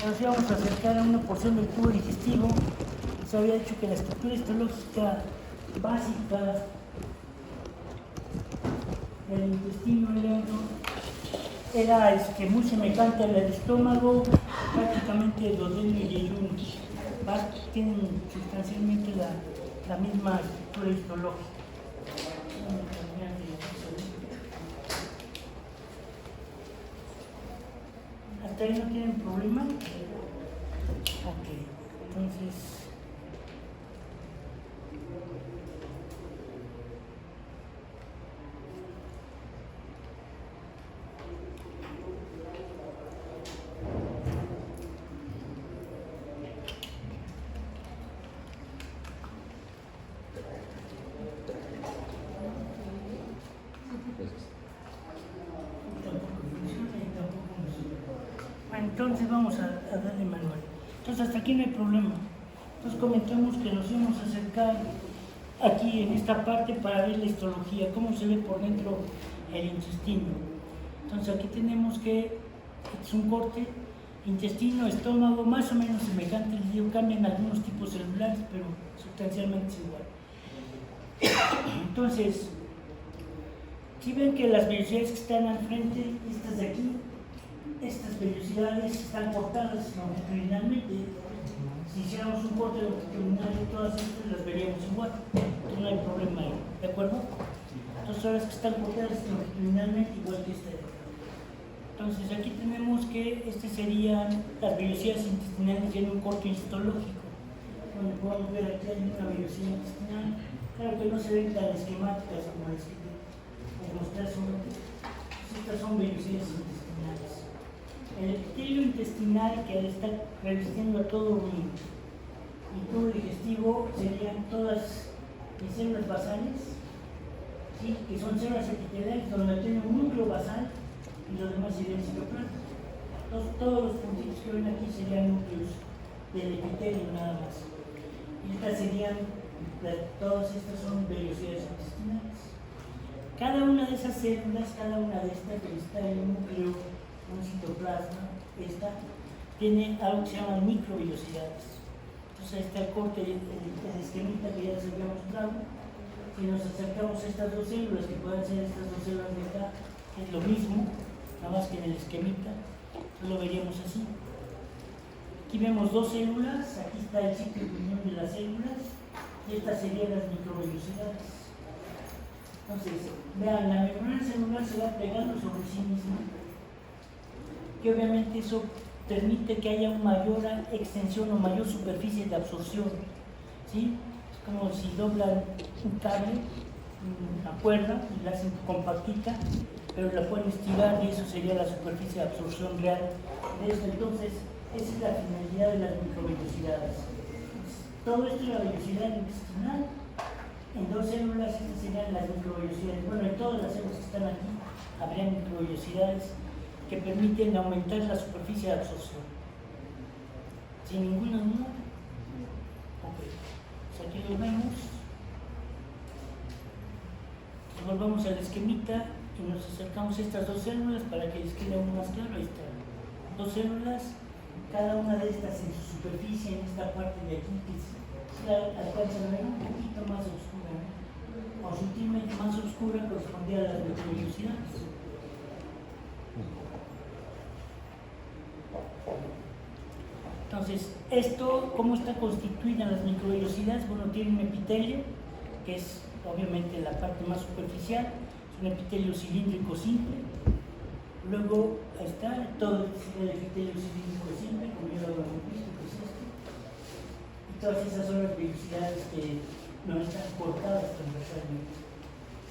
Nos íbamos a acercar a una porción del tubo digestivo. Se había dicho que la estructura histológica básica del intestino era muy semejante al del estómago, prácticamente duodeno y yeyuno. Tienen sustancialmente la misma estructura histológica. ¿Hasta ahí no tienen problema? Ok, entonces... Entonces vamos a darle manual. Entonces hasta aquí no hay problema. Entonces comentamos que nos íbamos a acercar aquí en esta parte para ver la histología, cómo se ve por dentro el intestino. Entonces aquí tenemos que es un corte, intestino, estómago, más o menos semejante, cambian algunos tipos celulares, pero sustancialmente es igual. Entonces, si ven que las vellosidades que están al frente, estas de aquí, estas vellosidades están cortadas longitudinalmente. Si hiciéramos un corte longitudinal de todas estas, las veríamos igual. Entonces no hay problema ahí, ¿de acuerdo? Entonces ahora es que están cortadas longitudinalmente igual que esta de acá. Entonces aquí tenemos que estas serían las vellosidades intestinales en un corte histológico. Donde podemos ver aquí hay una vellosidad intestinal. Claro que no se ven tan esquemáticas como las que estas son vellosidades intestinales. El epitelio intestinal que está resistiendo a todo mi tubo digestivo serían todas mis células basales, ¿sí? Que son células epiteliales donde tiene un núcleo basal y los demás serían citoplasma. Entonces, todos los puntitos que ven aquí serían núcleos del epitelio nada más. Y todas estas son vellosidades intestinales. Cada una de esas células, cada una de estas que está en un núcleo, un citoplasma, tiene algo que se llama microvellosidades. Entonces ahí está el corte, el esquemita que ya les había mostrado. Si nos acercamos a estas dos células, que pueden ser estas dos células de acá, es lo mismo, nada más que en el esquemita, entonces lo veríamos así. Aquí vemos dos células, aquí está el sitio de unión de las células, y estas serían las microvellosidades. Entonces, vean, la membrana celular se va pegando sobre sí misma, que obviamente eso permite que haya una mayor extensión o mayor superficie de absorción, ¿sí? Es como si doblan un cable, una cuerda, y la hacen compactita, pero la pueden estirar y eso sería la superficie de absorción real de esto. Entonces, esa es la finalidad de las microvellosidades. Todo esto es la vellosidad intestinal. En dos células, estas serían las microvellosidades. Bueno, en todas las células que están aquí, habrían microvellosidades que permiten aumentar la superficie de absorción. Sin ninguna duda. Ok, pues aquí lo vemos. Entonces volvamos al esquemita y nos acercamos a estas dos células para que les quede aún más claro. Ahí están. Dos células, cada una de estas en su superficie, en esta parte de aquí, que la alcanzan a ver un poquito más oscura, ¿no? O sutilmente más oscura, correspondía a las microvellosidades. Entonces, ¿cómo está constituida las microvellosidades? Bueno, tiene un epitelio, que es obviamente la parte más superficial, es un epitelio cilíndrico simple. Luego, ahí está, todo el epitelio cilíndrico simple, como ya lo hemos visto, que es este. Y todas esas son las vellosidades que no están cortadas transversalmente.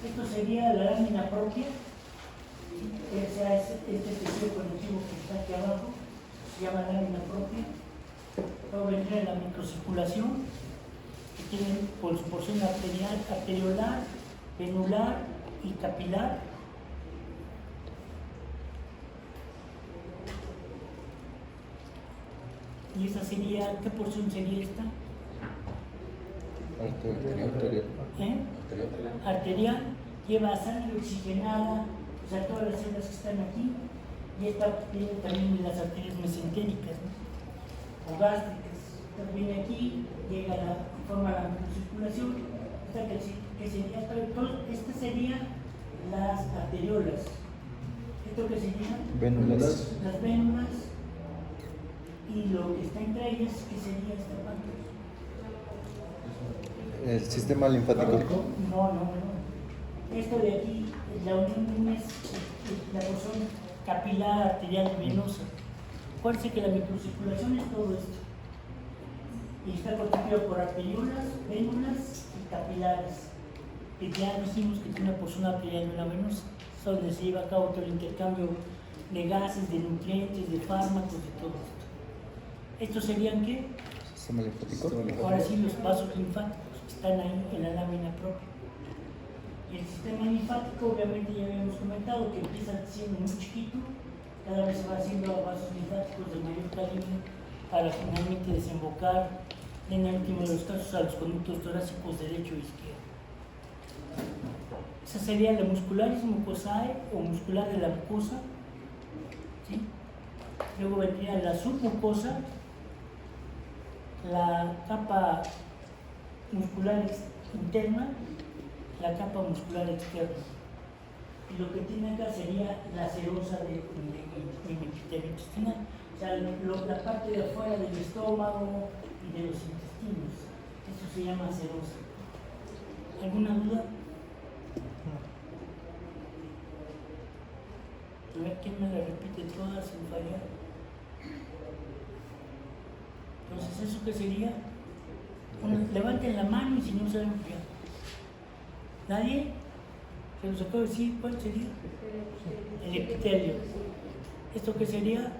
Esto sería la lámina propia, ¿sí? O sea, este tejido conectivo que está aquí abajo, se llama lámina propia. Luego vendría la microcirculación, que tiene por su porción arteriolar, venular y capilar. Y esa sería, ¿qué porción sería esta? Arterial, lleva sangre oxigenada, o sea, todas las células que están aquí, y esta tiene también las arterias mesentéricas, ¿no? o gástricas. Entonces viene aquí, llega forma la microcirculación, esta que sería, estas serían las arteriolas. ¿Esto qué sería? Vénulas. Las vénulas, y lo que está entre ellas, ¿qué sería esta parte? El sistema linfático. No. Esto de aquí, la unión es la porción capilar, arterial y venosa. Acuérdense que la microcirculación es todo esto. Y está constituido por arteriolas, vénulas y capilares. Que ya dijimos que tiene una porción arterial y una venosa. Es donde se lleva a cabo todo el intercambio de gases, de nutrientes, de fármacos, de todo esto. ¿Estos serían qué? Sistema linfático. Ahora sí, los vasos linfáticos que están ahí en la lámina propia. Y el sistema linfático, obviamente ya habíamos comentado que empieza siendo muy chiquito, cada vez se va haciendo vasos linfáticos de mayor calibre para finalmente desembocar en el último de los casos a los conductos torácicos derecho e izquierdo. Esa sería la muscularis mucosae o muscular de la mucosa, ¿sí? Luego vendría la submucosa, la capa muscular interna, la capa muscular externa. Y lo que tiene acá sería la serosa de epitelio intestinal, o sea, la parte de afuera del estómago y de los intestinos. Eso se llama serosa. ¿Alguna duda? A ver quién me la repite todas sin fallar. Entonces, ¿eso qué sería? Bueno, levanten la mano y si no saben ya. ¿Nadie? ¿Se los acabo de decir cuál sería? El epitelio. ¿Esto qué sería?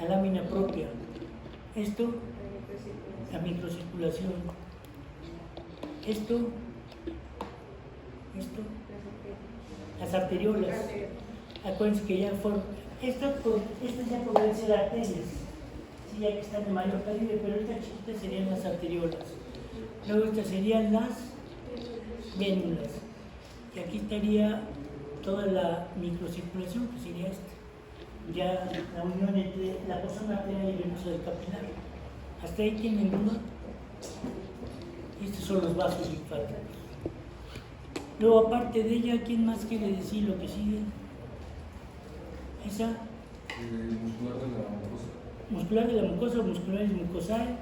La lámina propia. Esto, la microcirculación. Esto, las arteriolas. Acuérdense que ya fueron. Estas ya podrían ser arterias, sí, ya que están de mayor calibre, pero estas chiquitas serían las arteriolas. Luego estas serían las vénulas. Y aquí estaría toda la microcirculación, que sería esta. Ya la unión entre la porción arterial y venosa del capilar. ¿Hasta ahí tienen duda? Estos son los vasos linfáticos. Luego, aparte de ella, ¿quién más quiere decir lo que sigue? Esa. Muscular de la mucosa. Muscular de la mucosa, muscularis mucosae.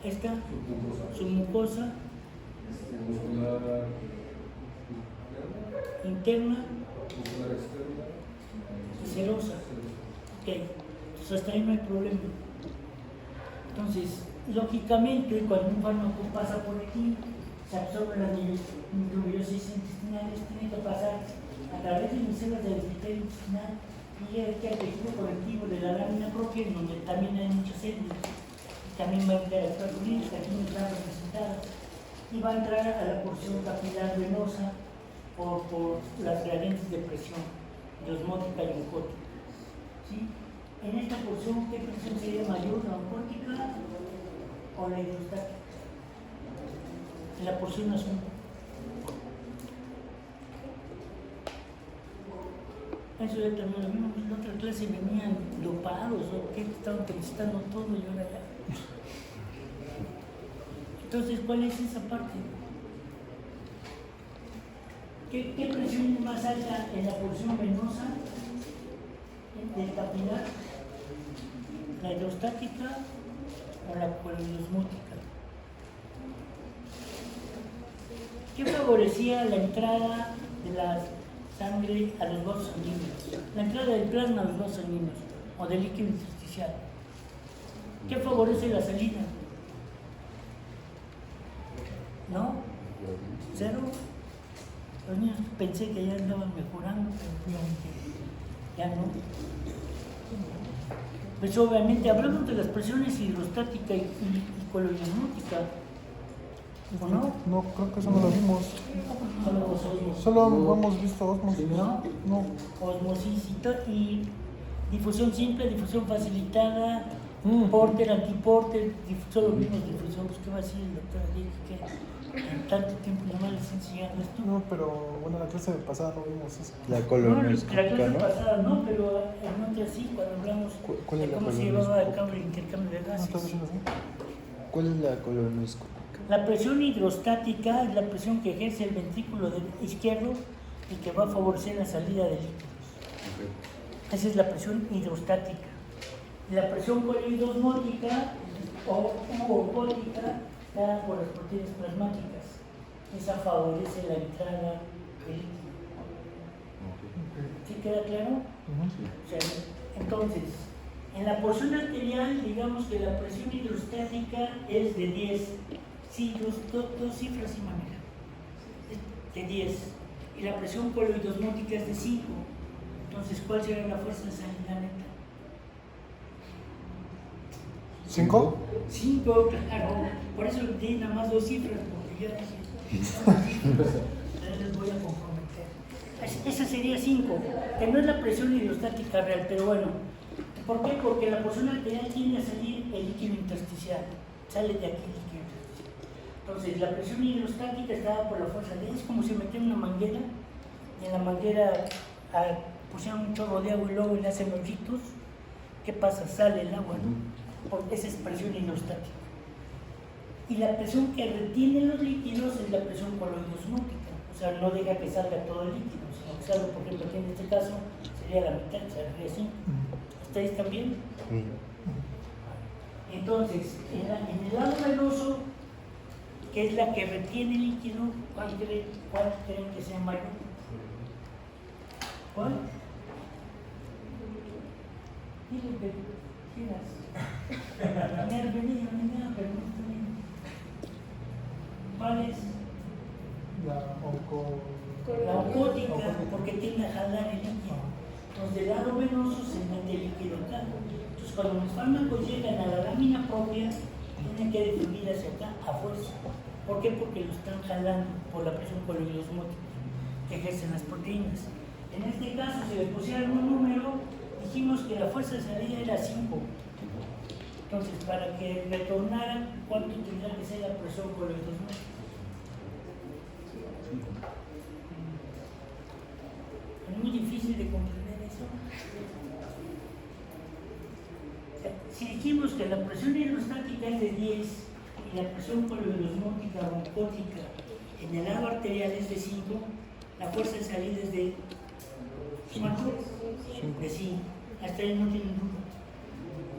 Esta. Submucosa. Muscular interna. muscular externa. Serosa. Ok. Entonces, hasta ahí no hay problema. Entonces, lógicamente, cuando un fármaco pasa por aquí, se absorben las microbiósis intestinales, tiene que pasar a través de mis células del epitelio intestinal y llega aquí al tejido conectivo de la lámina propia, en donde también hay muchas células. Y también va a interactuar con ellas, que aquí no están representadas. Y va a entrar a la porción capilar venosa por las gradientes de presión, de osmótica y oncótica. ¿Sí? En esta porción, ¿qué presión sería mayor, la oncótica o la hidrostática? En la porción azul. Eso ya también lo vimos. En la otra clase venían dopados o que estaban necesitando todo y ahora ya. Entonces, ¿cuál es esa parte? ¿Qué presión es más alta en la porción venosa del capilar? ¿La hidrostática o la poliosmótica? ¿Qué favorecía la entrada de la sangre a los vasos sanguíneos? La entrada del plasma a los vasos sanguíneos o del líquido intersticial. ¿Qué favorece la salida? ¿No? ¿Cero? Los niños pensé que ya andaban mejorando, pero ya no. Pues obviamente hablamos de las presiones hidrostática y poliosmótica. ¿O no? No, creo que eso no lo vimos. Solo hemos visto osmosis. ¿No? No. Osmosis y difusión simple, difusión facilitada, porter, antiporter, solo vimos difusión. Pues, ¿qué va a decir el doctor? En tanto tiempo no les he enseñado esto. No, pero bueno, la clase pasada no vimos eso. La No, la colonoscopia, clase ¿no? pasada no, pero en otra sí, cuando hablamos ¿Cuál es de la cómo se llevaba a cabo el intercambio de ¿No estás gases. diciendo así? ¿Cuál es la colonoscopia? La presión hidrostática es la presión que ejerce el ventrículo izquierdo y que va a favorecer la salida de líquidos. Esa es la presión hidrostática. La presión coleidosmótica o ocótica dada por las proteínas plasmáticas. Esa favorece la entrada de líquido. ¿Sí queda claro? O sea, entonces, en la porción arterial, digamos que la presión hidrostática es de 10. Sí, dos cifras sí manejan. Es de 10. Y la presión coloidosmótica es de 5. Entonces, ¿cuál será la fuerza de salida neta? ¿5? 5, claro. Por eso di nada más dos cifras, porque yo dije, ya les voy a comprometer. Esa sería 5, que no es la presión hidrostática real, pero bueno. ¿Por qué? Porque la porción arterial tiende a salir el líquido intersticial. Sale de aquí el líquido intersticial. Entonces, la presión hidrostática está dada por la fuerza de... Es como si metiera una manguera, y en la manguera pusieran un chorro de agua y luego le hacen hoyitos. ¿Qué pasa? Sale el agua, ¿no? Porque esa es presión hidrostática. Y la presión que retiene los líquidos es la presión coloidosmótica. O sea, no deja que salga todo el líquido, sino que salga, por ejemplo, aquí en este caso sería la mitad, sería así. ¿Ustedes también? Entonces, en el lado venoso, que es la que retiene el líquido, ¿cuál creen que sea mayor? ¿Cuál? Dile que quieras. Me has venido, pero no estoy bien. ¿Cuál es? La ocótica, porque tiende a jalar el líquido. Entonces, del lado venoso se mete el líquido acá. Entonces, cuando los fármacos llegan a la lámina propia, tienen que defluir hacia acá a fuerza. ¿Por qué? Porque lo están jalando por la presión coloidosmótica que ejercen las proteínas. En este caso, si le pusieran un número, dijimos que la fuerza de salida era 5. Entonces, para que retornaran, ¿cuánto tendría que ser la presión coloidosmótica? Es muy difícil de comprender eso. Si dijimos que la presión hidrostática es de 10 y la presión coloidosmótica o ocótica en el lado arterial es de 5, la fuerza de salida es de ¿cuánto? De 5. Hasta ahí no tienen duda.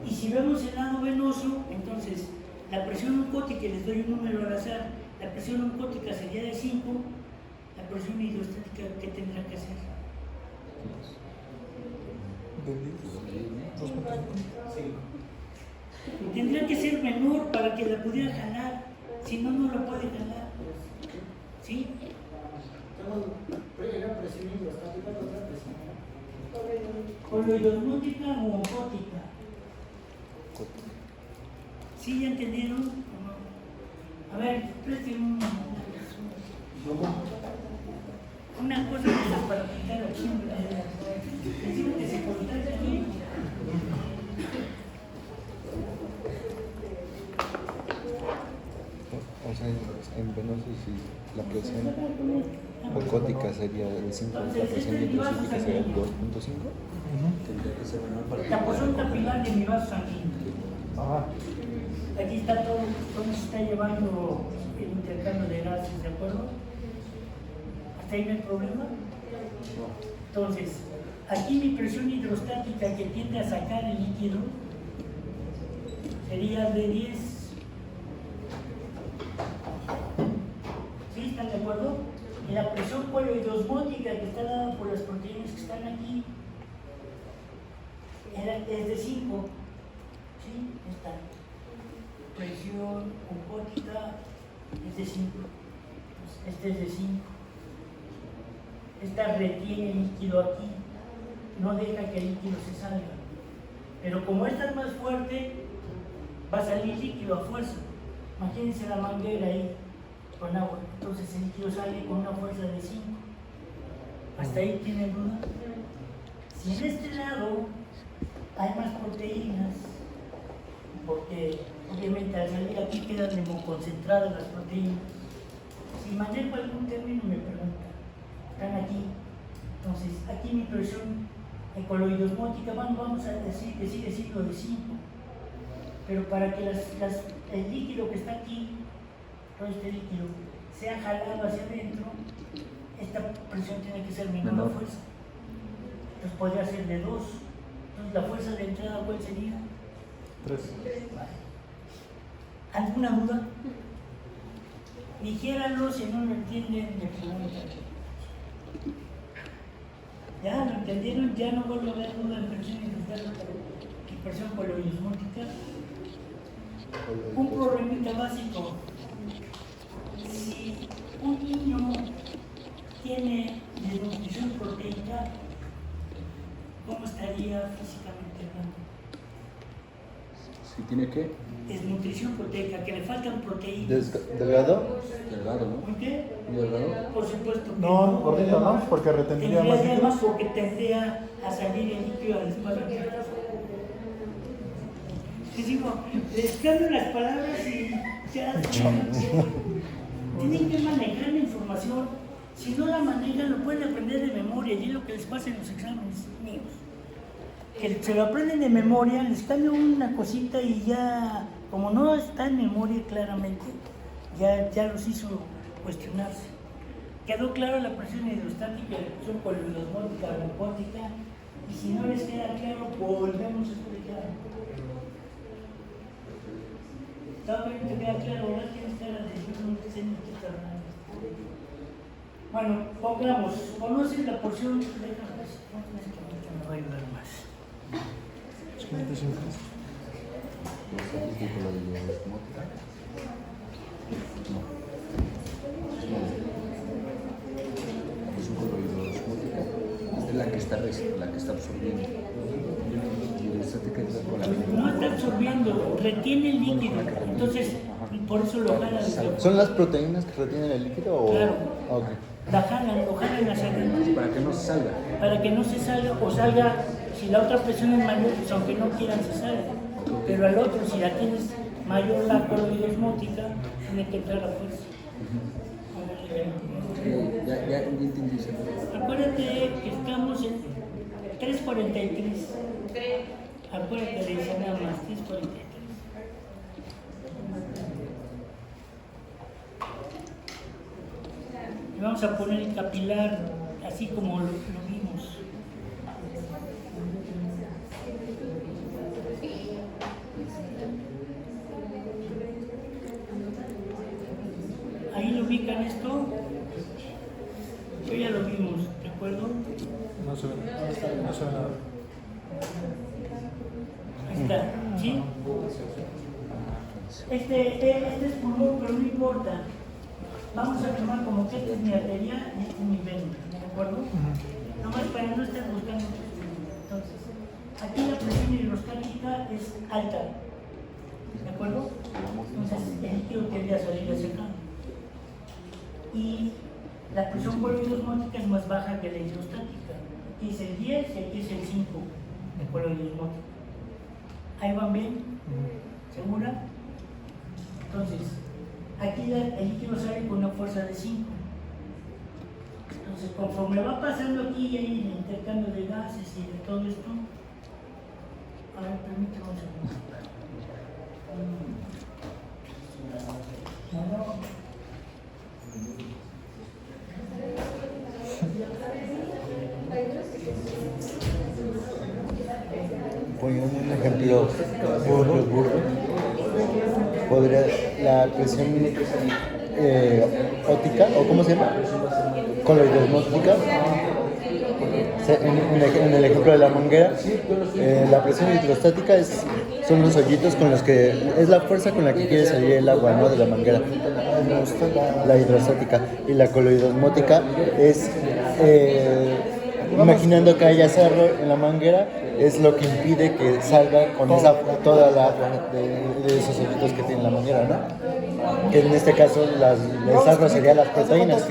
Y si vemos el lado venoso, entonces la presión oncótica, les doy un número al azar, la presión oncótica sería de 5, la presión hidrostática, ¿qué tendrá que hacer? Tendría que ser menor para que la pudiera jalar, si no, no la puede jalar. ¿Sí? Una presión hidrostática, otra presión. Coloidosmótica o oncótica. ¿Sí ya entendieron? ¿O no? A ver, presten una cosa para pintar aquí. Decimos que se contagia aquí. O sea, en venoso sí, la presión ocótica sería de 5, la presión hidrostática sería 2.5. La porción capilar de mi vaso sanguíneo. Aquí está todo, cómo se está llevando el intercambio de gases, ¿de acuerdo? ¿Hasta ahí no hay problema? Entonces, aquí mi presión hidrostática que tiende a sacar el líquido sería de 10. ¿Sí? ¿Están de acuerdo? Y la presión coloidosmótica que está dada por las proteínas que están aquí es de 5. ¿Sí? Esta presión oncótica es de 5. Este es de 5. Esta retiene el líquido aquí, no deja que el líquido se salga. Pero como esta es más fuerte, va a salir líquido a fuerza. Imagínense la manguera ahí con agua. Entonces el líquido sale con una fuerza de 5. ¿Hasta ahí tienen duda? Si en este lado hay más proteínas, porque obviamente al salir aquí quedan concentradas las proteínas, Si manejo algún término me preguntan, están aquí. Entonces, aquí mi presión coloidosmótica, vamos a decirlo de 5. Pero para que el líquido que está aquí, todo este líquido, sea jalado hacia adentro, esta presión tiene que ser menor a fuerza. Entonces podría ser de 2. Entonces la fuerza de entrada, ¿cuál sería? 3. ¿Alguna duda? Dijéranlo, si no lo entienden, me preguntan. Ya lo entendieron, ya no vuelvo a ver duda en presión industrial y presión coloidosmótica. Un problemita básico. Si un niño tiene desnutrición proteica, ¿cómo estaría físicamente hablando? Si tiene que. Desnutrición proteica, que le faltan proteínas. ¿Delgado? Delgado, ¿no? ¿Por qué? Delgado. Por supuesto. que No, gordito, ¿no? Porque retendría más más líquidos. porque tendría a salir el líquido al espacio. Les digo, les cambio las palabras y ya. Tienen que manejar la información. Si no la manejan, lo pueden aprender de memoria. Y es lo que les pasa en los exámenes míos. Que se lo aprenden de memoria, les cambio una cosita y ya, como no está en memoria claramente, ya los hizo cuestionarse. Quedó claro la presión hidrostática, la presión coloidosmótica, glucótica, y si no les queda claro, volvemos a explicar. ¿Todavía te queda claro? Ahora tienes cara de yo no sé ni qué está hablando. Bueno, pongamos, ¿conocen la porción? Déjame ver, no me va a ayudar más. Es la que está absorbiendo. No está absorbiendo, retiene el líquido. Entonces, por eso lo jalan. ¿Son las proteínas que retienen el líquido o...? Claro. Okay. Lo jalan hacia adentro. Para que no se salga. Para que no se salga o salga, si la otra presión es mayor, pues aunque no quieran se salga. Pero al otro, si la tienes mayor la coloidosmótica, tiene que entrar a fuerza. Ya entendí eso. Acuérdate que estamos en 3:43. Acuérdate de eso nada más, 3:43. Y vamos a poner el capilar así como lo vimos. Ahí lo ubican esto. Yo ya lo vimos, ¿de acuerdo? No se ve nada. Ahí está, ¿sí? Este es pulmón, pero no importa. Vamos a tomar como que esta es mi arteria y esta es mi vena, ¿de acuerdo? Nomás para no estar buscando. Entonces, aquí la presión hidrostática es alta, ¿de acuerdo? Entonces, el líquido tendría a salir hacia acá. Y la presión coloidosmótica es más baja que la hidrostática. Aquí es el 10 y aquí es el 5 de coloidosmótica. ¿Ahí van bien? ¿Segura? Entonces, aquí el líquido sale con una fuerza de 5. Entonces, conforme va pasando aquí y hay el intercambio de gases y de todo esto, a ver, permítame un segundo. Poniendo un ejemplo burdo, podría la presión óptica, o ¿cómo se llama? Coloidosmótica. En el ejemplo de la manguera, la presión hidrostática son los hoyitos con los que es la fuerza con la que quiere salir el agua, ¿no? De la manguera. La hidrostática. Y la coloidosmótica es imaginando que haya cerro en la manguera, es lo que impide que salga con toda la agua de esos hoyitos que tiene la manguera, ¿no? Que en este caso el cerro serían las proteínas.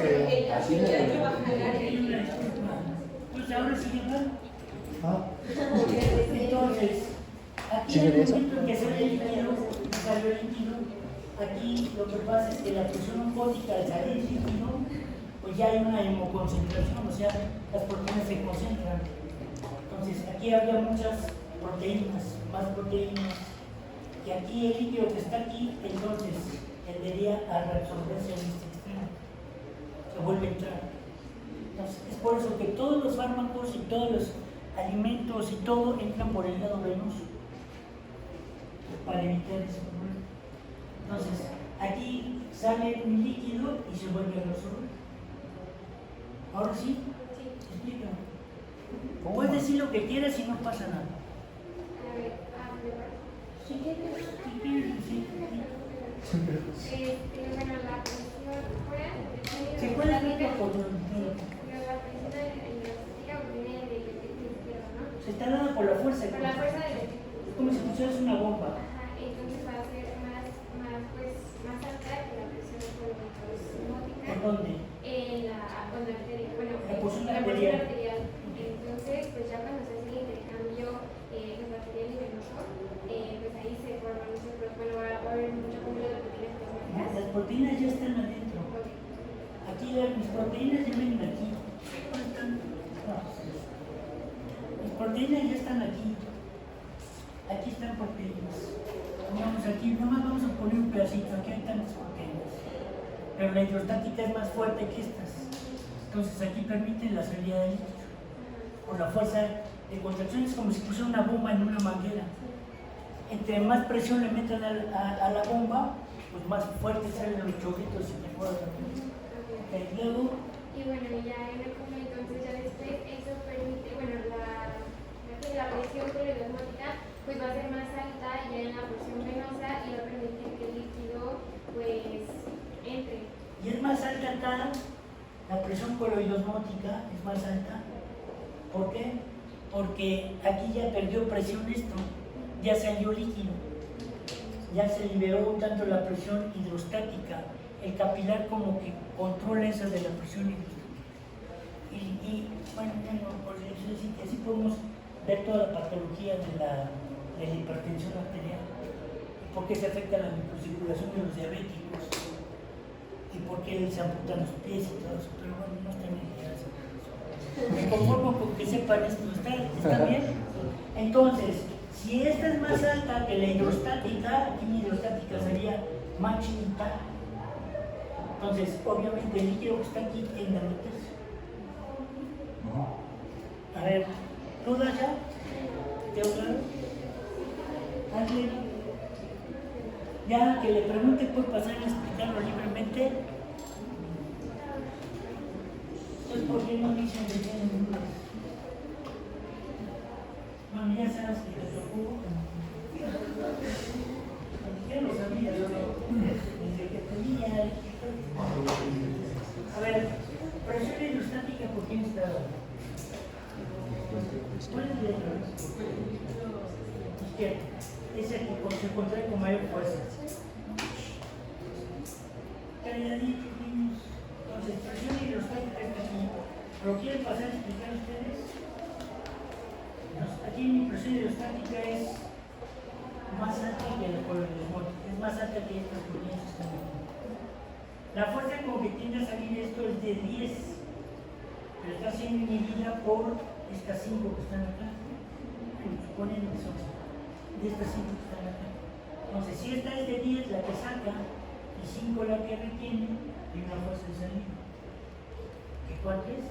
Ahora sí, ¿verdad? Entonces, aquí ¿Sí en el sería eso? momento en que sale el líquido, salió el líquido, aquí lo que pasa es que la presión oncótica al salir líquido, pues ya hay una hemoconcentración, o sea, las proteínas se concentran. Entonces, aquí había muchas proteínas, más proteínas, y aquí el líquido que está aquí, entonces, tendería a reabsorberse en este extremo, se vuelve a entrar. Entonces, es por eso que todos los fármacos y todos los alimentos y todo entran por el lado venoso, para evitar ese problema. Entonces, aquí sale un líquido y se vuelve a reabsorber. Ahora sí, explícame. Puedes decir lo que quieras y no pasa nada. Si quieres, sí. Bueno, la presión fuera Se puede hacer por la presión hidrostática viene del efecto izquierdo, ¿no? se está dando por la fuerza. Por la fuerza del efecto. Es como si pusieras una bomba. Ajá, entonces va a ser más alta que la presión osmótica. ¿En dónde? En la onda arterial. Bueno, La porción la arterial. arterial. Entonces, pues ya cuando se hace el intercambio pues, arterial y venoso, pues ahí se forman muchos, bueno, va a haber mucho cúmulo de proteínas plasmáticas. Las proteínas ya están adentro. Aquí mis proteínas ya vienen aquí. ¿Dónde están? Mis proteínas ya están aquí. Aquí están proteínas. Vamos aquí, nomás vamos a poner un pedacito. Aquí hay tantas proteínas. Pero la hidrostática es más fuerte que estas. Entonces aquí permite la salida del líquido. Por la fuerza de contracción es como si pusiera una bomba en una manguera. Entre más presión le metan a la bomba, pues más fuerte salen los chorritos y mejora también. Okay, luego, Y bueno, ya en el cúmulo, entonces ya después eso permite, bueno, la presión periodosmótica pues va a ser más alta ya en la porción venosa y va a permitir que el líquido pues entre. y es más alta acá, la presión coloidosmótica es más alta. ¿Por qué? Porque aquí ya perdió presión esto, ya salió líquido, ya se liberó un tanto la presión hidrostática. El capilar como que controla esa de la presión hidrostática. Y bueno, por eso decir que así podemos ver toda la patología de la hipertensión arterial, y por qué se afecta la microcirculación de los diabéticos, y por qué se amputan los pies y todo eso, pero bueno, no está bien. Me conformo con que sepan esto, ¿está bien? Entonces, si esta es más alta que la hidrostática, aquí mi hidrostática sería más chiquita, entonces obviamente el líquido que está aquí tiende a meterse. A ver, ¿dudas ya? ¿Te claro? ¿Alguien? Ya que le pregunte puede pasar a explicarlo libremente. Entonces, ¿por qué no dicen que tienen dudas? Bueno, ya sabes que te tocó. Ya lo sabía, desde que tenía. A ver, presión hidrostática, ¿por quién está? ¿Cuál es el izquierdo? Es el que se contrae con mayor fuerza. Calladito, niños. Entonces, presión hidrostática está aquí. ¿Pero quieren pasar a explicar ustedes? Aquí mi presión hidrostática es más alta que la coloidosmótica, es más alta que estas proteínas que están aquí. La fuerza con que tiende a salir esto es de 10, pero está siendo inhibida por estas 5 que están acá. Suponiendo que son de estas 5 que están acá. Entonces, si esta es de 10, la que saca, y 5 la que retiene, hay una fuerza de salida. ¿Qué cuál es?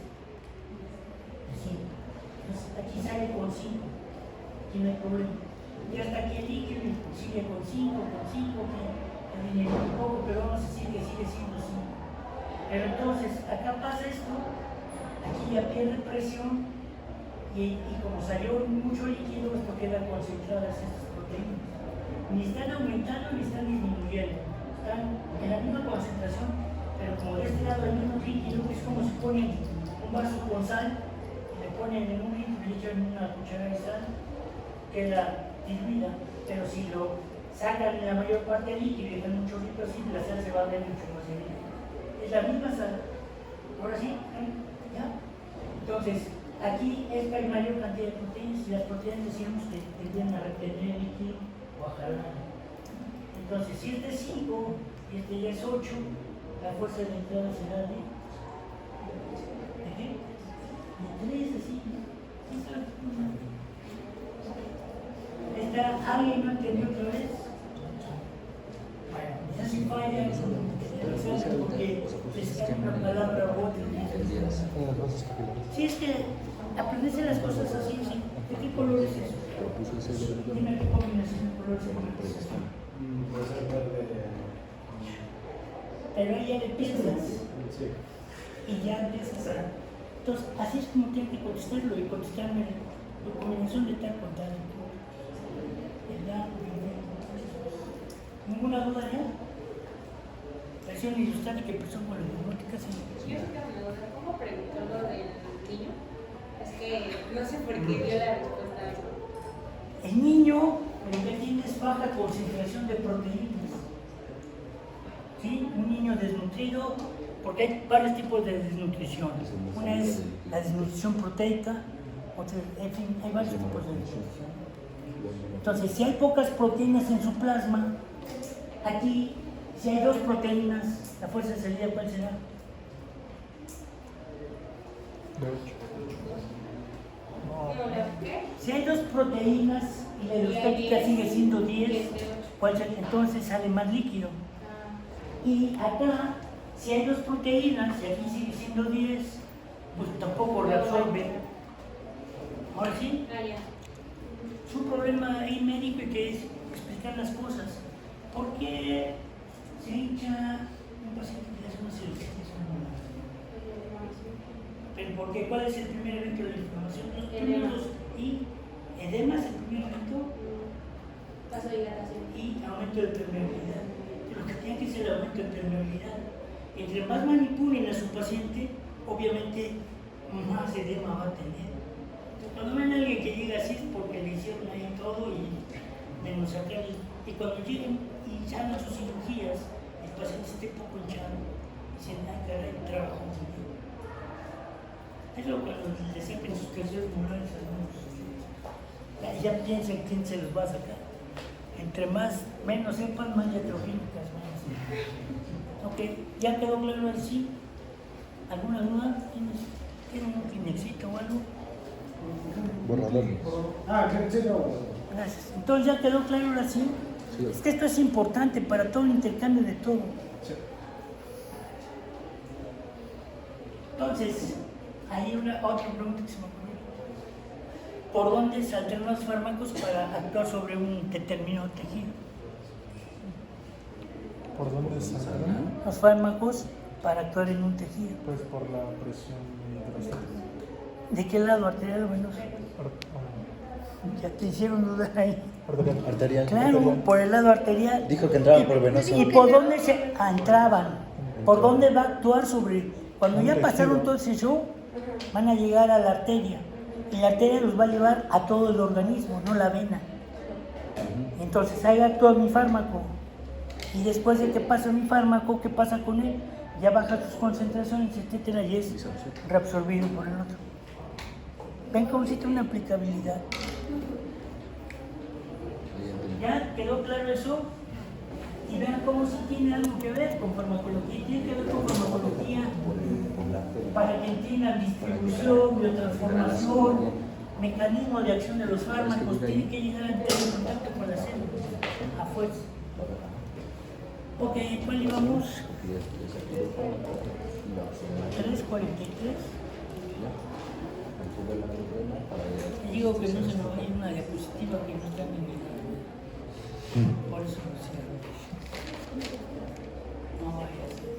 5. Entonces, aquí sale con 5. Aquí no hay problema. Y hasta aquí el líquido sigue con 5, que viene un poco, pero vamos a decir que sigue siendo 5. Pero entonces, acá pasa esto, aquí ya pierde presión, y como salió mucho líquido, esto quedan concentradas estas proteínas. Ni están aumentando ni están disminuyendo. Están en la misma concentración, pero como de este lado hay menos líquido, es como si ponen un vaso con sal, le ponen en un litro y le echan una cucharada de sal, queda diluida, pero si lo sacan la mayor parte del líquido y dejan un chorrito así, la sal se va a ver mucho más líquido. Es la misma sal. Ahora sí, ¿ya? Entonces, aquí esta hay mayor cantidad de proteínas, y las proteínas decíamos que tendrían a retener el líquido o a jalar. Entonces, si es de 5 y este ya es 8, la fuerza de entrada será de 3, así. ¿Alguien no entendió otra vez? Bueno, ya si falla, porque es una palabra u otra. Sí, es que aprenderse las cosas así, sí. ¿De qué color es eso? Dime qué combinación de colores es. Puede ser verde. Pero ahí ya le piensas y ya empiezas a... Entonces, así es como tienen que contestarlo y contestarme la combinación de tal con tal. ¿Verdad? ¿Ninguna duda ya? Presión hidrostática y presión volumétrica, sí. Yo tengo una duda. ¿Cómo preguntó lo del niño? Es que no sé por qué dio la respuesta a eso. El niño lo que tiene es baja concentración de proteínas. ¿Sí? Un niño desnutrido, porque hay varios tipos de desnutrición. Una es la desnutrición proteica, otra, en fin, hay varios tipos de desnutrición. Entonces, si hay pocas proteínas en su plasma, aquí, si hay 2 proteínas, la fuerza de salida, ¿cuál será? ¿Qué? Si hay 2 proteínas y la hidrostática sigue siendo 10, ¿cuál será? Entonces sale más líquido. Y acá, si hay 2 proteínas y aquí sigue siendo 10, pues tampoco reabsorbe. Ahora sí, es un problema ahí médico y que es explicar las cosas. ¿Por qué se hincha un paciente que hace una cirugía? ¿Pero por qué? ¿Cuál es el primer evento de la inflamación? Los primeros y edema es el primer evento. Paso de dilatación. Y aumento de permeabilidad. Lo que tiene que ser el aumento de permeabilidad. Entre más manipulen a su paciente, obviamente más edema va a tener. Entonces, cuando ven a alguien que llega así es porque le hicieron ahí todo y menos sacar. Y cuando lleguen y hagan sus cirugías, el paciente esté poco hinchado y se da caray, trabajo muy bien. Es lo cuando le saquen sus terceros molares a algunos. Ya piensen quién se los va a sacar. Entre menos sepan, más iatrogénicas van a ser. Ok, ¿ya quedó claro así? ¿Alguna duda? ¿Tienen un Kleenexito o algo? Borrador. Gracias. Entonces, ¿ya quedó claro ahora sí? Es que esto es importante para todo el intercambio de todo. Entonces, hay otra pregunta que se me ocurrió. ¿Por dónde saldrán los fármacos para actuar sobre un determinado tejido? ¿Por dónde saldrán? Los fármacos para actuar en un tejido. Pues por la presión hidrostática. ¿De qué lado? ¿Arterial o venoso? Ya te hicieron dudar ahí. Arterial. Claro, por el lado arterial. Dijo que entraba por venoso. ¿Y por dónde se entraban? ¿Por dónde va a actuar sobre? Cuando ya pasaron todo ese show, van a llegar a la arteria. Y la arteria los va a llevar a todo el organismo, no la vena. Entonces ahí actúa mi fármaco. Y después de que pasa mi fármaco, ¿qué pasa con él? Ya baja sus concentraciones, etcétera, y es reabsorbido por el otro. ¿Ven cómo sí tiene una aplicabilidad? ¿Ya quedó claro eso? Y vean cómo sí tiene algo que ver con farmacología. Tiene que ver con farmacología para que entiendan distribución, biotransformación, mecanismo de acción de los fármacos. Tiene que llegar a entrar en contacto con las células a fuerza. Ok, ¿cuál íbamos? 3:43. Digo que no se me vaya una diapositiva que no está en mi vida. Por eso no sé. No vaya a ser.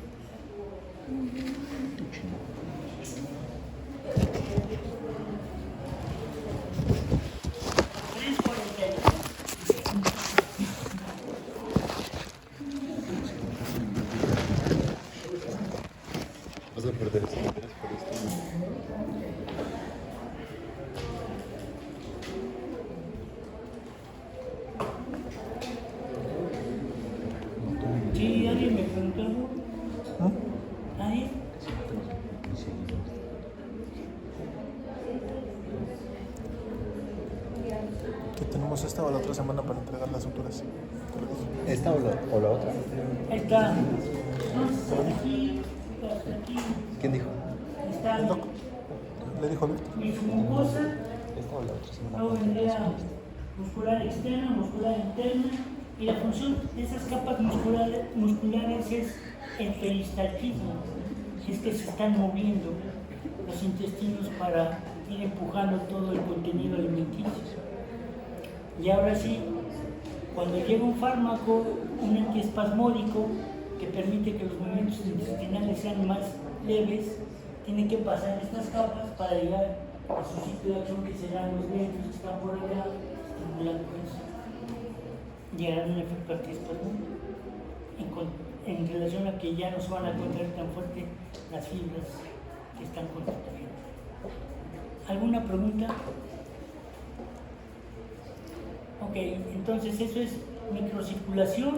Vas a perder ese interés por esto. Sí, alguien me preguntó algo. ¿Nadie? ¿Qué tenemos? tenemos esta o la otra semana para entregar las suturas. ¿Esta o la otra? Ahí está. Entonces, aquí, hasta aquí, ¿Quién dijo? está El doc le dijo Víctor. mi mucosa, ¿Esta o la otra semana? luego vendría muscular externa, muscular interna, y la función de esas capas musculares es el peristaltismo, es que se están moviendo los intestinos para ir empujando todo el contenido alimenticio. Y ahora sí, cuando llega un fármaco, un antiespasmódico que permite que los movimientos intestinales sean más leves, tiene que pasar estas capas para llegar a su sitio de acción, que serán los nervios que están por allá, estimulando eso. Llegar a un efecto antiespasmódico en relación a que ya no se van a contraer tan fuerte las fibras que están constituyendo. ¿Alguna pregunta? Ok, entonces eso es microcirculación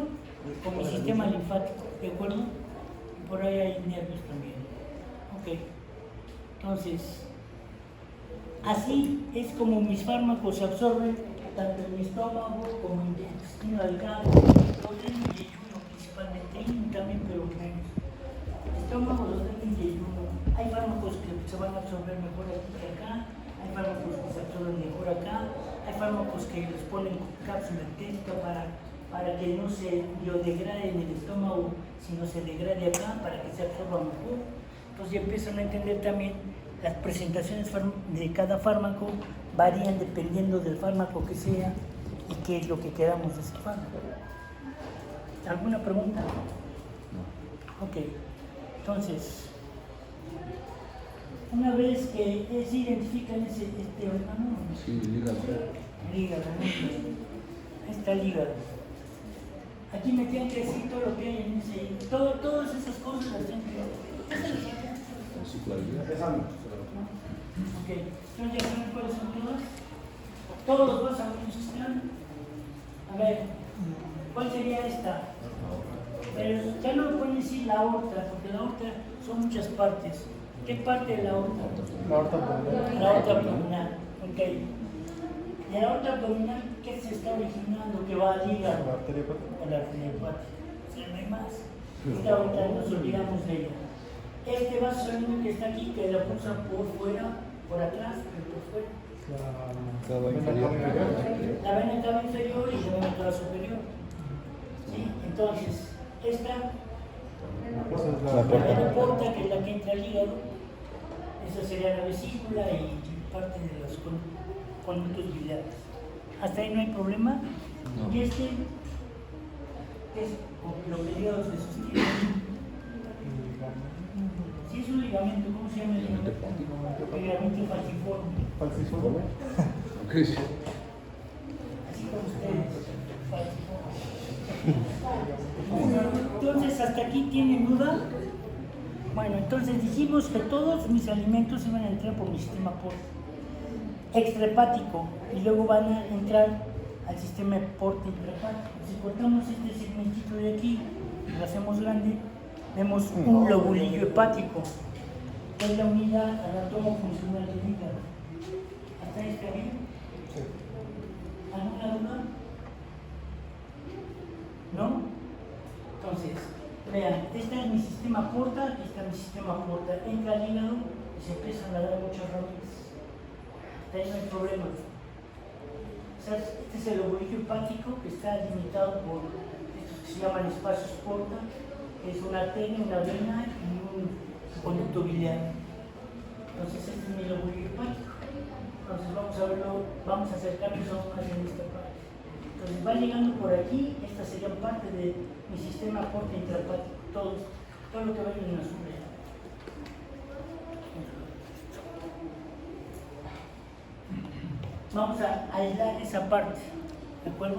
con mi sistema linfático, ¿de acuerdo? Y por ahí hay nervios también. Ok, entonces, así es como mis fármacos se absorben tanto en mi estómago como en mi intestino delgado, los de mi yeyuno principalmente, y también, pero menos. Estómago, los de mi yeyuno. Hay fármacos que se van a absorber mejor aquí que acá, hay fármacos que se absorben mejor acá, hay fármacos que les ponen cápsula entética para que no se biodegrade en el estómago, sino se degrade acá para que se absorba mejor. Entonces ya empiezan a entender también las presentaciones de cada fármaco varían dependiendo del fármaco que sea y qué es lo que queramos de ese fármaco. ¿Alguna pregunta? Ok, entonces, una vez que se identifican este órgano, Sí, dígalo. el hígado, ¿no? Ahí está el hígado. Aquí me tienen que decir todo lo que hay en ese hígado. Todas esas cosas las tienen que... Su claridad. Ok, entonces ya saben cuáles son todas. Todos los dos amigos están. A ver, ¿cuál sería esta? Pero ya no me pueden decir la aorta, porque la aorta son muchas partes. ¿Qué parte de la aorta? La aorta abdominal. La aorta abdominal, ok. Y la aorta abdominal, ¿qué se está originando? Que va al hígado. La arteria hepática. A la arteria hepática. O sea, no hay más. Esta ahorita nos olvidamos de ella. Este vaso sanguíneo que está aquí, que lo pulsa por fuera, por atrás, pero por fuera. Cava inferior. La vena cava inferior y la vena cava superior. ¿Sí? Entonces, esta, Esa es La la porta. vena porta, que es la que entra al hígado, esa sería la vesícula y parte de los conductos biliares. Hasta ahí no hay problema. No. Y este es lo que el hígado se sostiene. Si es un ligamento, ¿cómo se llama el ligamento? Ligamento falciforme. falciforme. Ok, sí. Así como ustedes, falciforme. Entonces, ¿hasta aquí tienen duda? Bueno, entonces dijimos que todos mis alimentos iban a entrar por mi sistema extrahepático y luego van a entrar al sistema porta intrahepático. Si cortamos este segmentito de aquí y lo hacemos grande, vemos un lobulillo hepático, que es la unidad anatomo-funcional del hígado. ¿Hasta ahí está bien? Sí. ¿Alguna duda? ¿No? Entonces, vean, este es mi sistema porta, aquí está mi sistema porta. Entra al hígado y se empiezan a dar muchas ramitas. Hasta ahí no hay problema. O sea, este es el lobulillo hepático que está limitado por estos que se llaman espacios porta, que es una arteria, una vena y un conducto biliar. Entonces, este es mi lobulillo hepático. Entonces, vamos a verlo, vamos a acercarnos aún más en esta parte. Entonces, va llegando por aquí, esta sería parte de mi sistema porta intrahepático, todo lo que va en azul. Vamos a aislar esa parte, ¿de acuerdo?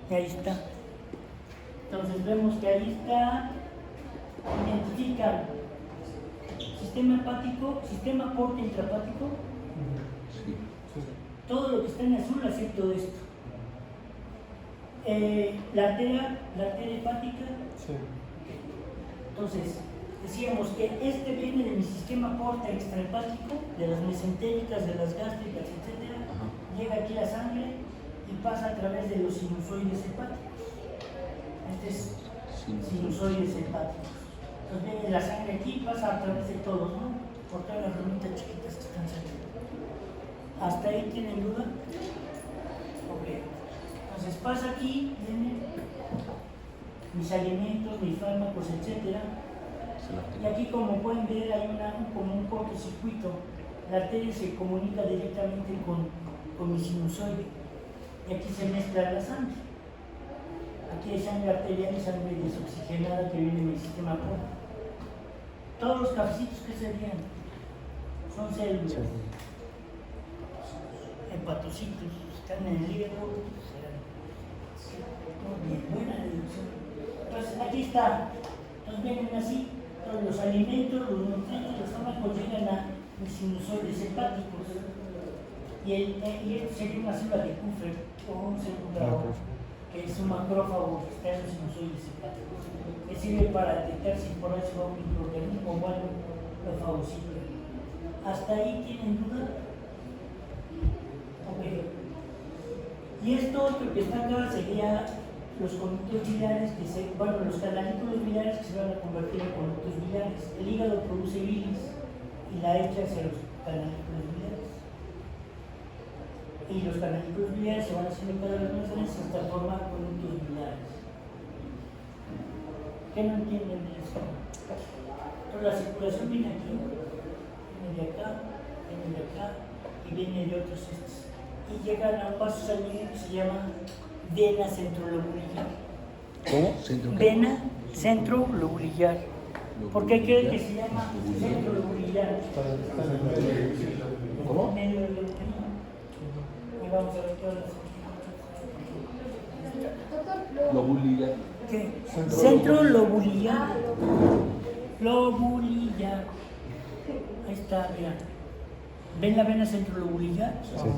Y ahí está. Entonces vemos que ahí está, identifican sistema hepático, sistema porta intrahepático, Sí. todo lo que está en azul excepto esto. La arteria hepática. Sí. Entonces, Decíamos que este viene de mi sistema porta extrahepático, de las mesentéricas, de las gástricas, etc. Llega aquí la sangre y pasa a través de los sinusoides hepáticos. Este es sinusoides hepáticos. Entonces viene la sangre aquí, pasa a través de todos, ¿no? Por todas las ramitas chiquitas que están saliendo. ¿Hasta ahí tienen duda? Ok. Entonces pasa aquí, vienen mis alimentos, mis fármacos, etc. Y aquí, como pueden ver, hay como un cortocircuito. La arteria se comunica directamente con mi sinusoide. Y aquí se mezcla la sangre. Aquí hay sangre arterial y sangre desoxigenada que viene de mi sistema porta. Todos los cafecitos que serían son células. Hepatocitos están en el hígado. Bien, buena deducción. Entonces, aquí está. Entonces vienen así. Entonces, los alimentos, los nutrientes, los fármacos llegan a mis sinusoides hepáticos. Y esto sería una célula de Kupffer o un celular que es un macrófago que está en los sinusoides hepáticos, que sirve para detectar si por ahí se va un microorganismo o algo lo fagocita. ¿Hasta ahí tienen duda? Ok. Y esto otro que está acá sería los conductos biliares, los canalículos biliares que se van a convertir en conductos biliares. El hígado produce bilis y la echa hacia los canalículos biliares. Y los canalículos biliares se van haciendo cada vez más grandes hasta formar conductos biliares. ¿Qué no entienden de eso? Entonces la circulación viene aquí, viene de acá, viene de acá y viene de otros estos. Y llegan a un vaso sanguíneo que se llama vena centrolobulillar. ¿Cómo? Vena centrolobulillar. ¿Por qué creen que se llama centrolobulillar? ¿Cómo? Medio del uterino. Y vamos a ver todas las. Lobulillar. ¿Qué? Centrolobulillar. Lobulillar. Ahí está, vean. ¿Ven la vena centrolobulillar? Sí.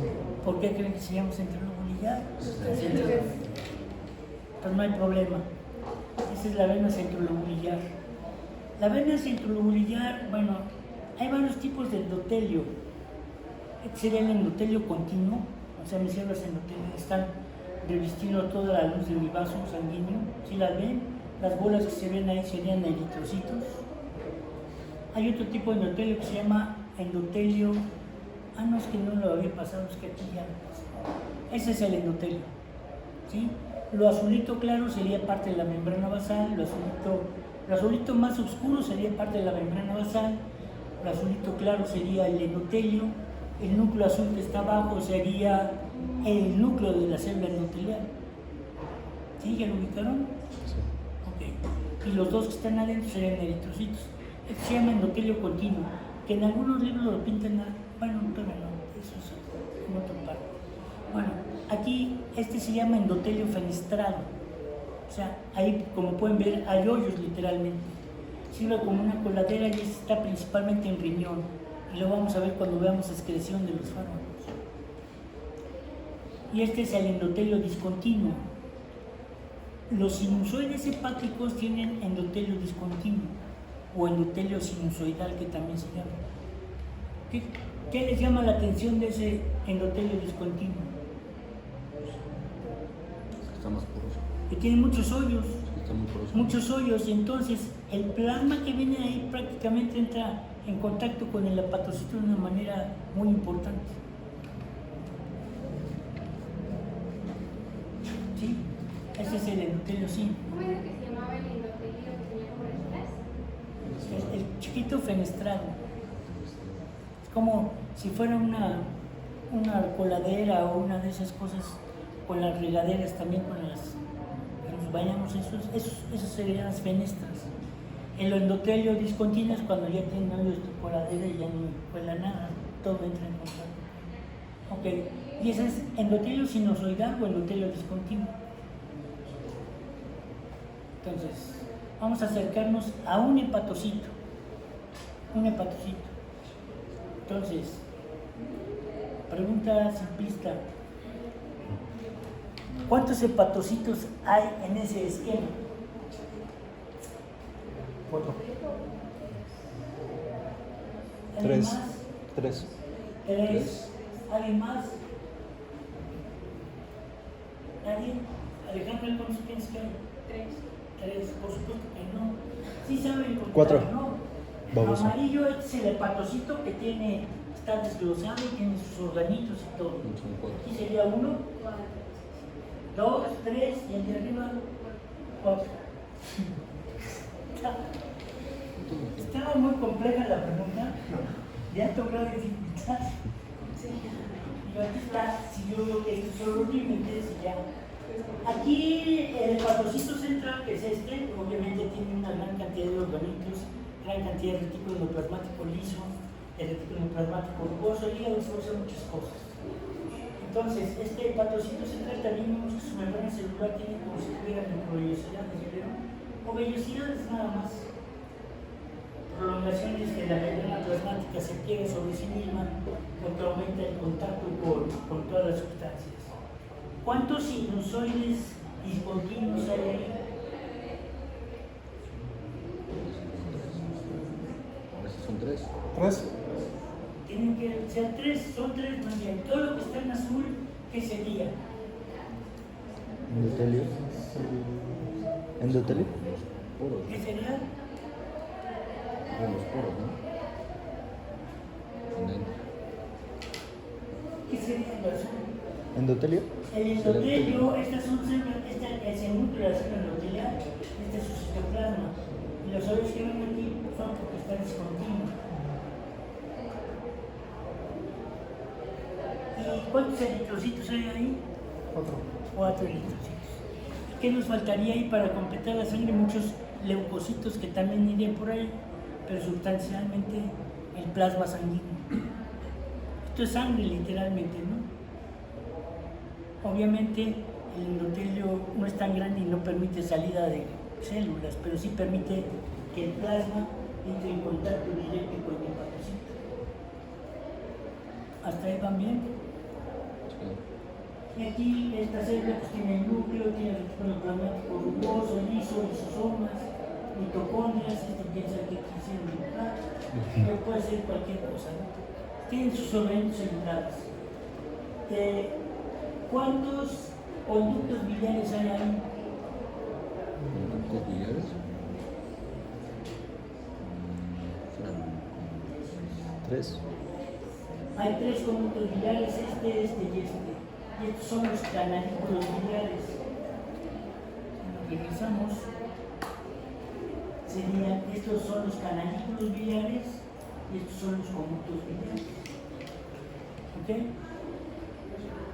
¿Por qué creen que se llama centrolobulillar? Pues no hay problema. Esa es la vena centrolobulillar. La vena centrolobulillar, bueno, hay varios tipos de endotelio. Este sería el endotelio continuo, o sea, mis células endoteliales están revistiendo toda la luz de mi vaso sanguíneo. ¿Sí las ven? Las bolas que se ven ahí serían eritrocitos. Hay otro tipo de endotelio que se llama endotelio. No, es que no lo había pasado, es que aquí ya lo pasé. Ese es el endotelio. ¿Sí? Lo azulito claro sería parte de la membrana basal, lo azulito más oscuro sería parte de la membrana basal, lo azulito claro sería el endotelio, el núcleo azul que está abajo sería el núcleo de la célula endotelial. ¿Sí? ¿Ya lo ubicaron? Sí. Ok. Y los dos que están adentro serían eritrocitos. Este se llama endotelio continuo, que en algunos libros lo pintan bueno, todavía no, eso es en otra parte. Bueno, aquí este se llama endotelio fenestrado. O sea, ahí como pueden ver hay hoyos literalmente. Sirve como una coladera y está principalmente en riñón. Y lo vamos a ver cuando veamos excreción de los fármacos. Y este es el endotelio discontinuo. Los sinusoides hepáticos tienen endotelio discontinuo o endotelio sinusoidal, que también se llama. ¿Qué les llama la atención de ese endotelio discontinuo? Está más poroso. Que tiene muchos hoyos, Está muy poroso. muchos hoyos, y entonces el plasma que viene ahí prácticamente entra en contacto con el hepatocito de una manera muy importante. ¿Sí? Ese es el endotelio, sí. ¿Cómo era que se llamaba el endotelio que tenía como letras? El chiquito fenestrado. Es como si fuera una coladera o una de esas cosas con las regaderas también, con las que nos bañamos, esos serían las fenestras. El endotelio discontinuo es cuando ya tiene hoyos tu coladera y ya no cuela nada, todo entra en contacto. Ok, y ese es endotelio sinusoidal o endotelio discontinuo. Entonces, vamos a acercarnos a un hepatocito. Un hepatocito. Entonces, pregunta simplista. ¿Cuántos hepatocitos hay en ese esquema? 4. ¿Alguien 3. más? 3. 3. ¿Alguien más? ¿Nadie? Alejandra, ¿cuántos piensas que hay? 3, por supuesto que no. Sí saben contar, 4. ¿no? Baboso. Amarillo es el hepatocito que tiene, está desglosado y tiene sus organitos y todo. Son 4. Aquí sería 1, 2, 3 y el de arriba 4. Estaba muy compleja la pregunta, de alto grado de dificultad. Y aquí está, si yo veo que estos son los límites, ya. Aquí el hepatocito central, que es este, obviamente tiene una gran cantidad de organitos, gran cantidad de retículo endoplasmático liso, el retículo endoplasmático rugoso, el hígado se usa muchas cosas. Entonces, este hepatocito central también vemos que su membrana celular tiene como si tuviera microvellosidades, o vellosidades nada más. Prolongaciones de la membrana plasmática se pliega sobre sí misma porque aumenta el contacto con todas las sustancias. ¿Cuántos sinusoides discontinuos hay ahí? A veces son 3. 3. Tienen que ser 3, son 3 más bien. Todo lo que está en azul, ¿qué sería? Endotelio. Endotelio. Poros. ¿Qué sería? Son los poros, ¿no? ¿Qué sería lo azul? Endotelio. El endotelio, estas son células, es el núcleo de la célula endotelial, este es su citoplasma. Y los óleos que ven aquí son porque están discontinuos. ¿Y cuántos eritrocitos hay ahí? 4 eritrocitos. ¿Qué nos faltaría ahí para completar la sangre? Muchos leucocitos que también irían por ahí, pero sustancialmente el plasma sanguíneo. Esto es sangre literalmente, ¿no? Obviamente el endotelio no es tan grande y no permite salida de células, pero sí permite que el plasma entre en contacto directo con el hepatocito. ¿Hasta ahí van bien? Y aquí esta célula pues, tiene el núcleo, tiene el retículo plasmático rugoso, liso, lisosomas, mitocondrias, esto piensa que quisieron dibujar, pero puede ser cualquier cosa, ¿no? Tienen sus organitos celulares. ¿Cuántos conductos biliares hay ahí? ¿Conductos biliares? Son 3. Hay 3 conductos biliares, este y este. Y estos son los canalículos biliares. Si nos regresamos, estos son los canalículos biliares y estos son los conductos biliares. ¿Ok?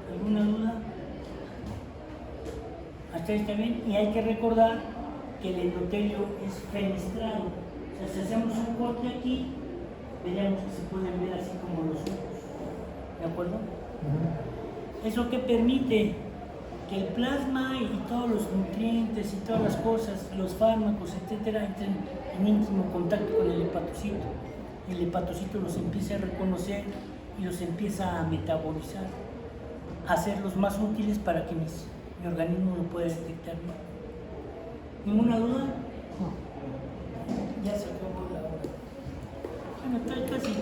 ¿Alguna duda? Hasta ahí está bien. Y hay que recordar que el endotelio es fenestrado. O sea, si hacemos un corte aquí, veríamos que se pueden ver así como los ojos. ¿De acuerdo? Eso que permite que el plasma y todos los nutrientes y todas las cosas, los fármacos, etcétera, entren en íntimo contacto con el hepatocito. El hepatocito los empieza a reconocer y los empieza a metabolizar, a hacerlos más útiles para que mi organismo lo pueda detectar. ¿Ninguna duda? Ya se acabó la hora. Bueno, estoy casi.